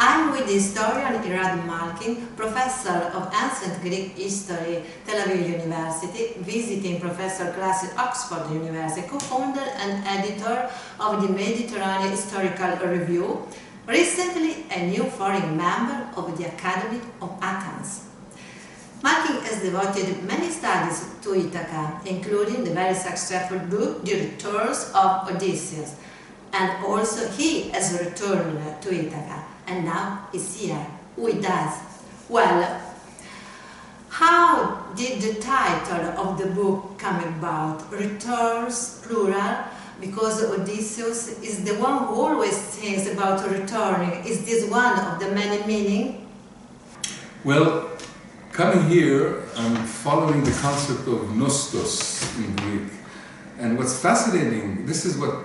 I'm with the historian IRAD MALKIN, professor of ancient Greek history, Tel Aviv University, visiting professor class at Oxford University, co-founder and editor of the Mediterranean Historical Review, recently a new foreign member of the Academy of Athens. MALKIN has devoted many studies to Itaca, including the very successful book, The Recourses of Odisseo, and also he has returned to Itaca, and now is here with us. Well, how did the title of the book come about? Returns, plural, because Odysseus is the one who always thinks about returning. Is this one of the many meanings? Well, coming here, I'm following the concept of nostos in Greek. And what's fascinating, this is what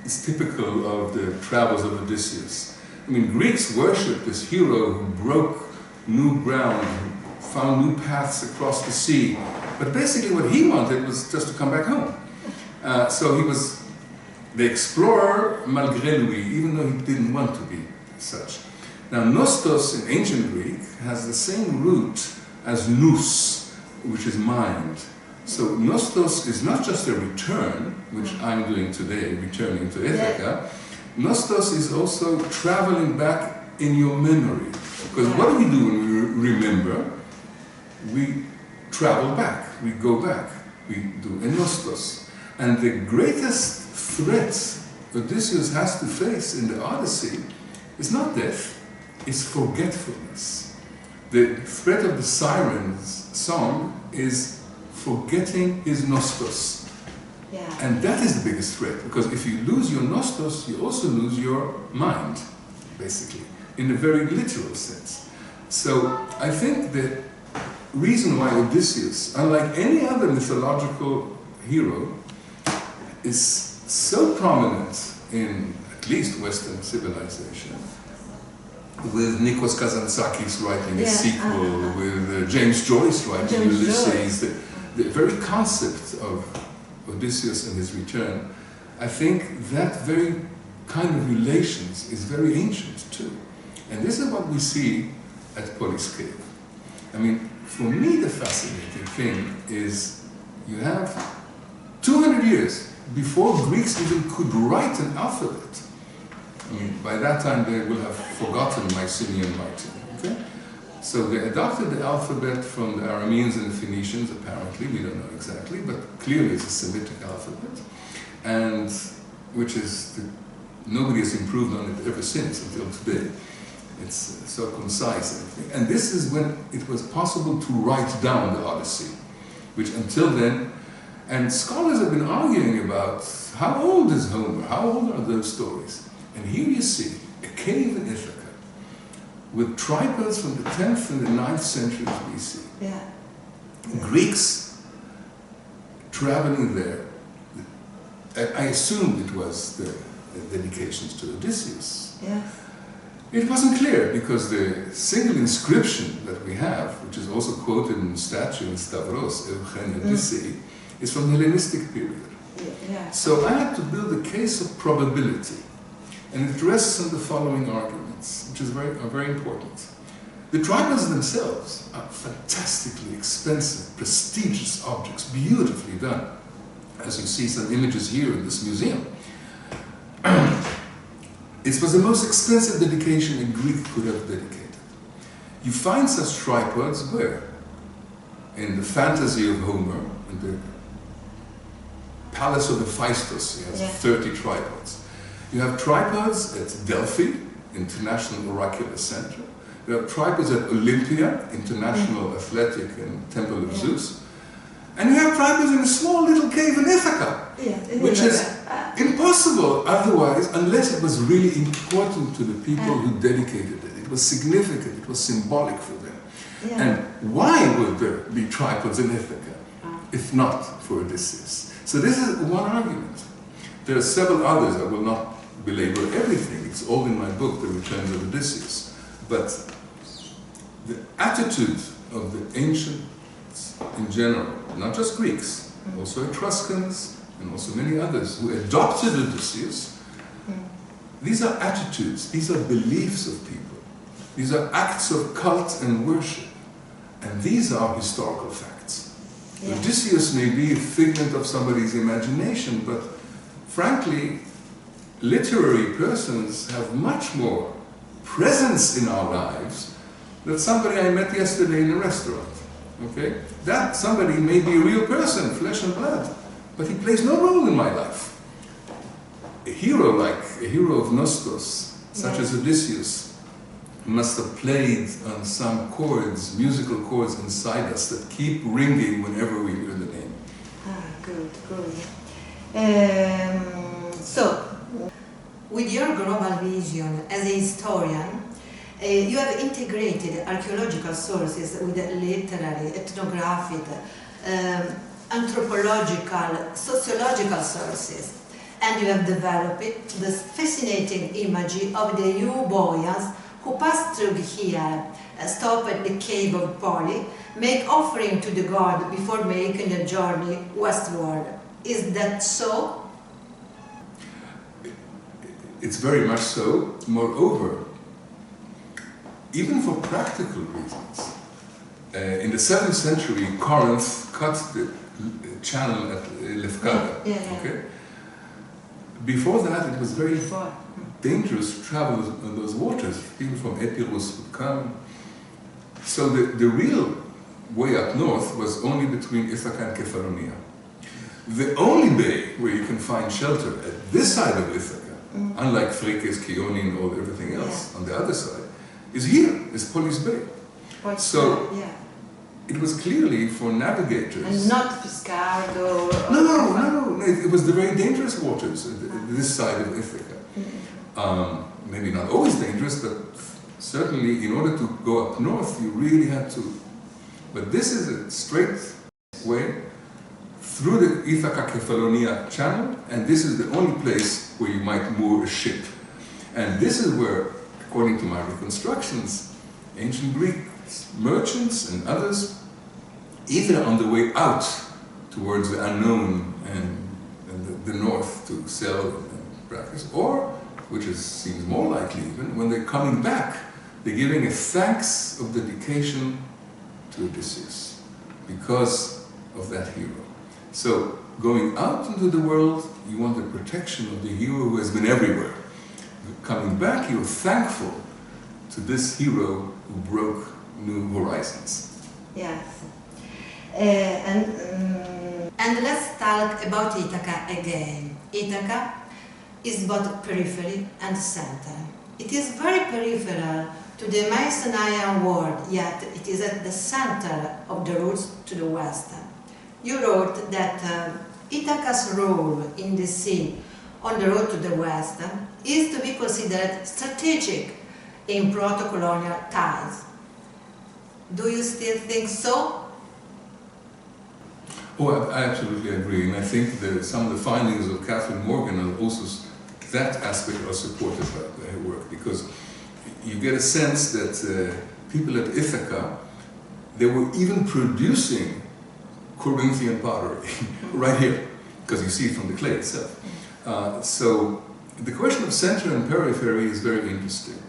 is typical of the travels of Odysseus. I mean, Greeks worshipped this hero who broke new ground, who found new paths across the sea. But basically what he wanted was just to come back home. So he was the explorer malgré lui, even though he didn't want to be such. Now, nostos in ancient Greek has the same root as nous, which is mind. So nostos is not just a return, which I'm doing today, returning to Itaca. Nostos is also traveling back in your memory. Because what do we do when we remember? We travel back, we go back, we do a nostos. And the greatest threat Odysseus has to face in the Odyssey is not death, it's forgetfulness. The threat of the Siren's song is forgetting his nostos. And that is the biggest threat, because if you lose your nostos, you also lose your mind, basically, in a very literal sense. So I think the reason why Odysseus, unlike any other mythological hero, is so prominent in at least Western civilization, with Nikos Kazantzakis writing a sequel, with James Joyce writing Ulysses, the very concept of Odysseus and his return, I think that very kind of relations is very ancient too. And this is what we see at Polis Cave. I mean, for me the fascinating thing is you have 200 years before Greeks even could write an alphabet. I mean, by that time they will have forgotten Mycenaean writing. Okay? So they adopted the alphabet from the Arameans and the Phoenicians, apparently, we don't know exactly, but clearly it's a Semitic alphabet, and which is, nobody has improved on it ever since, until today. It's so concise and everything. And this is when it was possible to write down the Odyssey, which until then, and scholars have been arguing about how old is Homer, how old are those stories? And here you see a cave in Ithaca, with tripods from the 10th and the 9th centuries BC. Greeks traveling there, I assumed it was the dedications to Odysseus. It wasn't clear, because the single inscription that we have, which is also quoted in the statue in Stavros, Eugen Odyssey, is from the Hellenistic period. So I had to build a case of probability, and it rests on the following arguments, which is very important. The tripods themselves are fantastically expensive, prestigious objects, beautifully done. As you see some images here in this museum. It was the most expensive dedication a Greek could have dedicated. You find such tripods where? In the fantasy of Homer, in the palace of Hephaestus, he has 30 tripods. You have tripods at Delphi, International Oracular Center. You have tripods at Olympia, International Athletic and Temple of Zeus. And you have tripods in a small little cave in Ithaca, which is impossible otherwise, unless it was really important to the people who dedicated it. It was significant, it was symbolic for them. And why would there be tripods in Ithaca, if not for Odysseus? So this is one argument. There are several others. I will not belabor everything. It's all in my book, The Returns of Odysseus. But the attitude of the ancients in general, not just Greeks, also Etruscans, and also many others who adopted Odysseus, these are attitudes, these are beliefs of people. These are acts of cult and worship. And these are historical facts. Yeah. Odysseus may be a figment of somebody's imagination, but frankly, literary persons have much more presence in our lives than somebody I met yesterday in a restaurant. Okay? That somebody may be a real person, flesh and blood, but he plays no role in my life. A hero like a hero of Nostos, such as Odysseus, must have played on some chords, musical chords inside us that keep ringing whenever we hear the name. Good. So, with your global vision as a historian, you have integrated archaeological sources with literary, ethnographic, anthropological, sociological sources, and you have developed this fascinating imagery of the Euboeans who passed through here, stop at the cave of Poli, make offering to the god before making the journey westward. Is that so? It's very much so. Moreover, even for practical reasons, in the 7th century, Corinth cut the channel at Lefkada. Okay? Before that, it was very dangerous to travel on those waters. People from Epirus would come. So the real way up north was only between Itaca and Kefalonia. The only bay where you can find shelter at this side of Itaca, unlike Frikes, Chioni, and everything else on the other side, is here, is Polis Bay. So it was clearly for navigators. And not Pescardo? No. It was the very dangerous waters, this side of Ithaca. Maybe not always dangerous, but certainly in order to go up north, you really had to. But this is a straight way through the Ithaca-Kefalonia channel, and this is the only place where you might moor a ship. And this is where, according to my reconstructions, ancient Greek merchants and others, either on the way out towards the unknown and the north to sell and practice, or, which seems more likely even, when they're coming back, they're giving a thanks of dedication to Odysseus because of that hero. So, going out into the world, you want the protection of the hero who has been everywhere. Coming back, you're thankful to this hero who broke new horizons. Yes. And let's talk about Itaca again. Itaca is both periphery and center. It is very peripheral to the Mycenaean world, yet it is at the center of the routes to the west. You wrote that Ithaca's role in the sea on the road to the west is to be considered strategic in proto-colonial ties. Do you still think so? Oh, I absolutely agree, and I think that some of the findings of Catherine Morgan are also, that aspect are supported by her work, because you get a sense that people at Ithaca, they were even producing Corinthian pottery right here, because you see it from the clay itself. So the question of center and periphery is very interesting.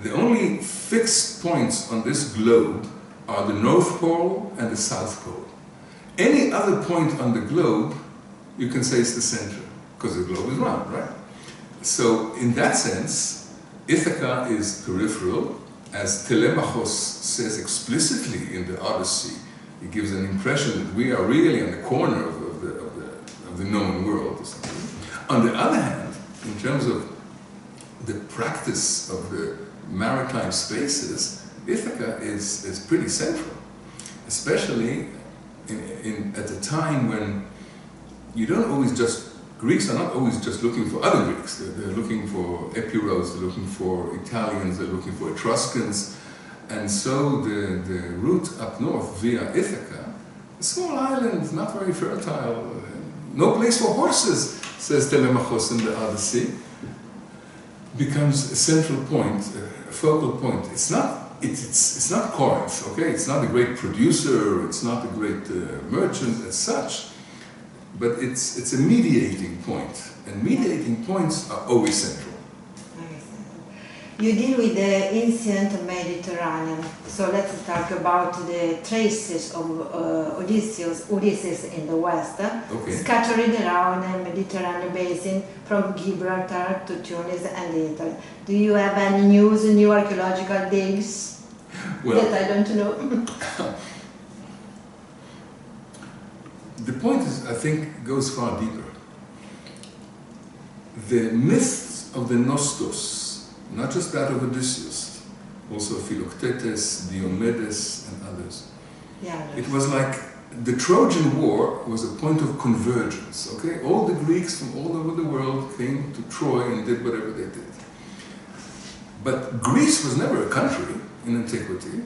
The only fixed points on this globe are the North Pole and the South Pole. Any other point on the globe, you can say it's the center, because the globe is round, right? So in that sense, Ithaca is peripheral, as Telemachos says explicitly in the Odyssey. It gives an impression that we are really on the corner of the known world or something. On the other hand, in terms of the practice of the maritime spaces, Ithaca is pretty central, especially at a time when you don't always just, Greeks are not always just looking for other Greeks. They're looking for Epiros, they're looking for Italians, they're looking for Etruscans. And so the route up north via Ithaca, a small island, not very fertile, no place for horses, says Telemachos in the Odyssey, becomes a central point, a focal point. It's not Corinth, okay? It's not a great producer, it's not a great merchant as such, but it's a mediating point, and mediating points are always central. You deal with the ancient Mediterranean, so let's talk about the traces of Odysseus in the west, scattered around the Mediterranean basin from Gibraltar to Tunis and Italy. Do you have any news, new archaeological digs that I don't know? The point is, I think, goes far deeper. The myths of the Nostos, not just that of Odysseus, also Philoctetes, Diomedes, and others. It was like the Trojan War was a point of convergence, okay? All the Greeks from all over the world came to Troy and did whatever they did. But Greece was never a country in antiquity.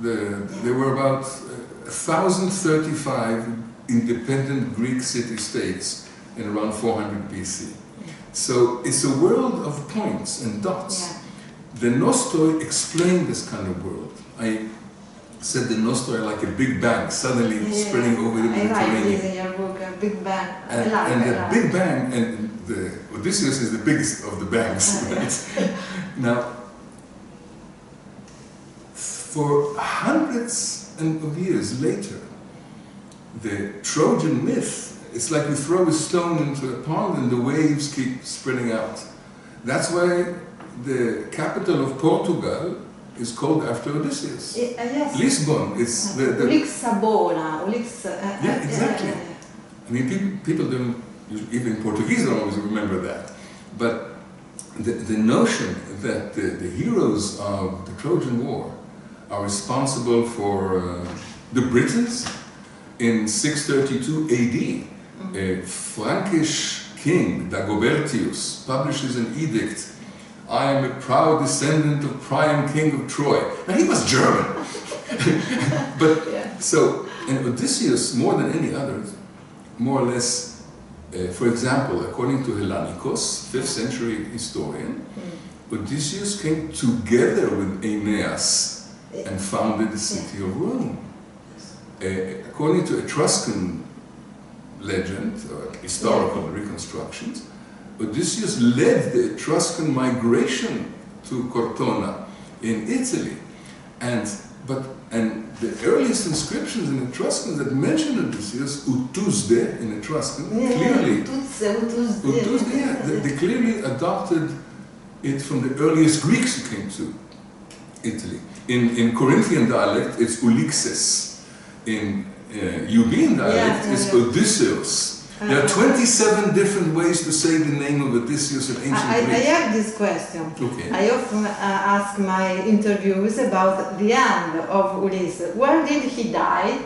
There were about 1,035 independent Greek city-states in around 400 BC. So it's a world of points and dots. The Nostoi explain this kind of world. I said the Nostoi are like a big bang suddenly spreading over the Mediterranean. I like this in your book, a big bang. And the big bang, and the Odysseus is the biggest of the bangs. Right? Now, for hundreds of years later, the Trojan myth, it's like you throw a stone into a pond and the waves keep spreading out. That's why the capital of Portugal is called after Odysseus. Yes. Lisbon is the Lisbona. Yeah, exactly. I mean, people don't, even Portuguese don't always remember that. But the notion that the heroes of the Trojan War are responsible for the Britons in 632 AD. A Frankish king, Dagobertius, publishes an edict. I am a proud descendant of Priam, king of Troy. Now he was German. But so, and Odysseus, more than any others, more or less, for example, according to Hellanicus, 5th century historian, Odysseus came together with Aeneas and founded the city of Rome. According to Etruscan legend, or historical reconstructions, Odysseus led the Etruscan migration to Cortona in Italy. And the earliest inscriptions in Etruscan that mention Odysseus, Utusde in Etruscan, clearly, they clearly adopted it from the earliest Greeks who came to Italy. In Corinthian dialect, it's Ulixes. In Euboean dialect, it's Odysseus. There are 27 different ways to say the name of Odysseus in ancient Greece. I have this question. Okay. I often ask my interviews about the end of Ulysses. Where did he die?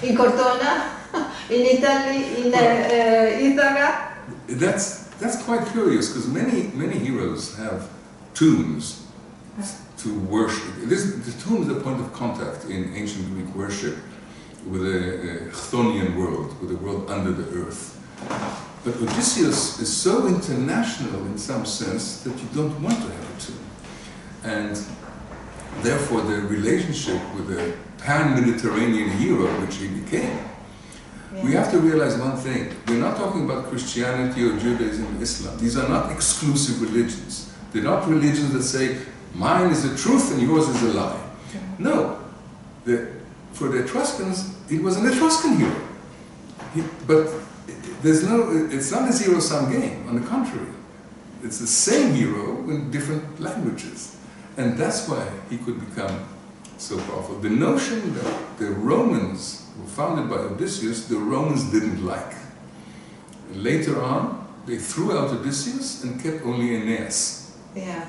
In Cortona? In Italy? In Itaca? That's quite curious, because many heroes have tombs to worship. The tomb is a point of contact in ancient Greek worship with a chthonian world, with a world under the earth. But Odysseus is so international in some sense that you don't want to have a tomb. And therefore the relationship with the pan-Mediterranean hero, which he became, we have to realize one thing. We're not talking about Christianity or Judaism or Islam. These are not exclusive religions. They're not religions that say, mine is the truth and yours is a lie. No. For the Etruscans, it was an Etruscan hero. But it's not a zero-sum game, on the contrary. It's the same hero in different languages. And that's why he could become so powerful. The notion that the Romans were founded by Odysseus, the Romans didn't like. Later on, they threw out Odysseus and kept only Aeneas. Yeah.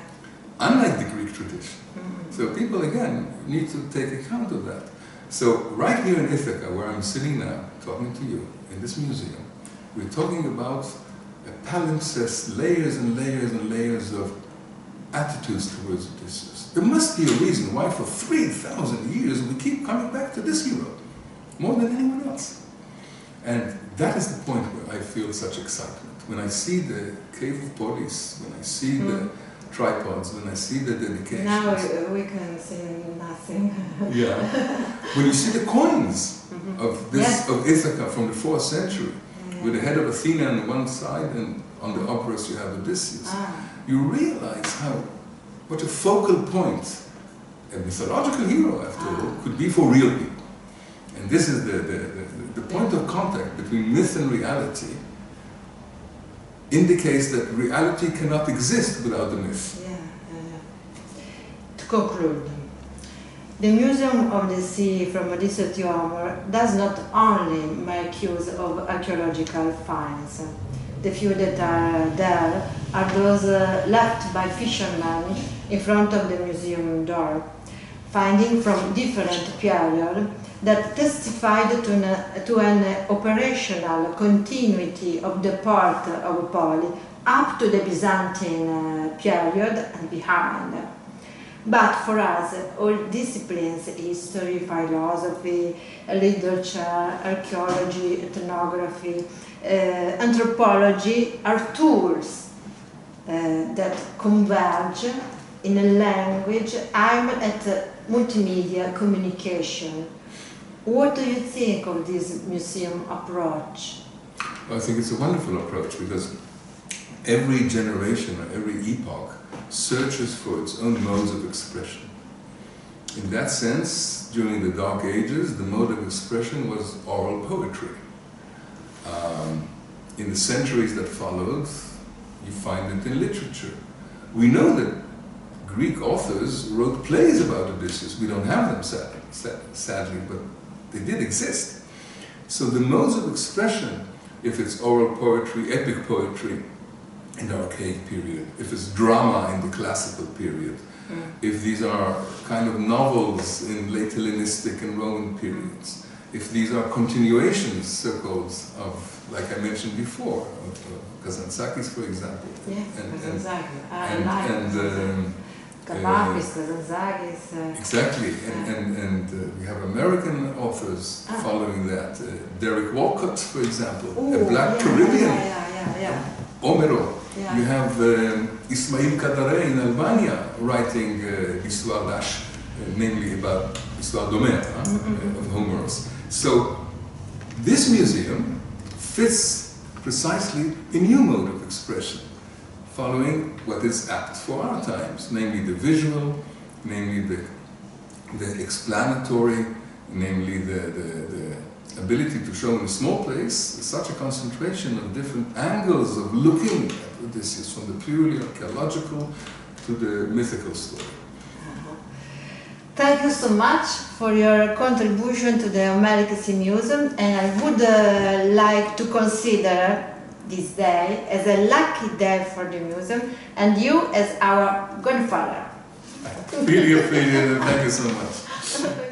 Unlike the Greek tradition. So people, again, need to take account of that. So right here in Ithaca, where I'm sitting now, talking to you, in this museum, we're talking about a palimpsest, layers and layers and layers of attitudes towards Odysseus. There must be a reason why for 3,000 years we keep coming back to this hero, more than anyone else. And that is the point where I feel such excitement. When I see the Cave of Polis, when I see the tripods, when I see the dedications. Now we can see nothing. Yeah. When you see the coins of Ithaca from the 4th century, with the head of Athena on one side and on the obverse you have Odysseus. you realize what a focal point a mythological hero, after all, could be for real people. And this is the point of contact between myth and reality indicates that reality cannot exist without the myth. To conclude, the Museum of the Sea from Odisseo to Omero does not only make use of archaeological finds. The few that are there are those left by fishermen in front of the museum door, finding from different periods that testified to an operational continuity of the port of Poli up to the Byzantine period and behind. But for us, all disciplines, history, philosophy, literature, archaeology, ethnography, anthropology, are tools that converge in a language aimed at multimedia communication. What do you think of this museum approach? Well, I think it's a wonderful approach because every generation or every epoch searches for its own modes of expression. In that sense, during the Dark Ages, the mode of expression was oral poetry. In the centuries that followed, you find it in literature. We know that Greek authors wrote plays about Odysseus. We don't have them, sadly, but they did exist. So the modes of expression, if it's oral poetry, epic poetry, in the archaic period, if it's drama in the classical period, if these are kind of novels in late Hellenistic and Roman periods, if these are continuations, so-called, of, like I mentioned before, of Kazantzakis, for example. Yeah, exactly, and we have American authors following that. Derek Walcott, for example, a Black Caribbean. Omero. You have Ismail Kadare in Albania writing Histoire d'Ash, namely about Histoire d'Homère, of Homer's. So this museum fits precisely a new mode of expression, following what is apt for our times, namely the visual, namely the explanatory, namely the ability to show in a small place such a concentration of different angles of looking at Odysseus, from the purely archaeological to the mythical story. Thank you so much for your contribution to the Omero Sea Museum, and I would like to consider this day as a lucky day for the museum and you as our godfather. I really appreciate it. Thank you so much.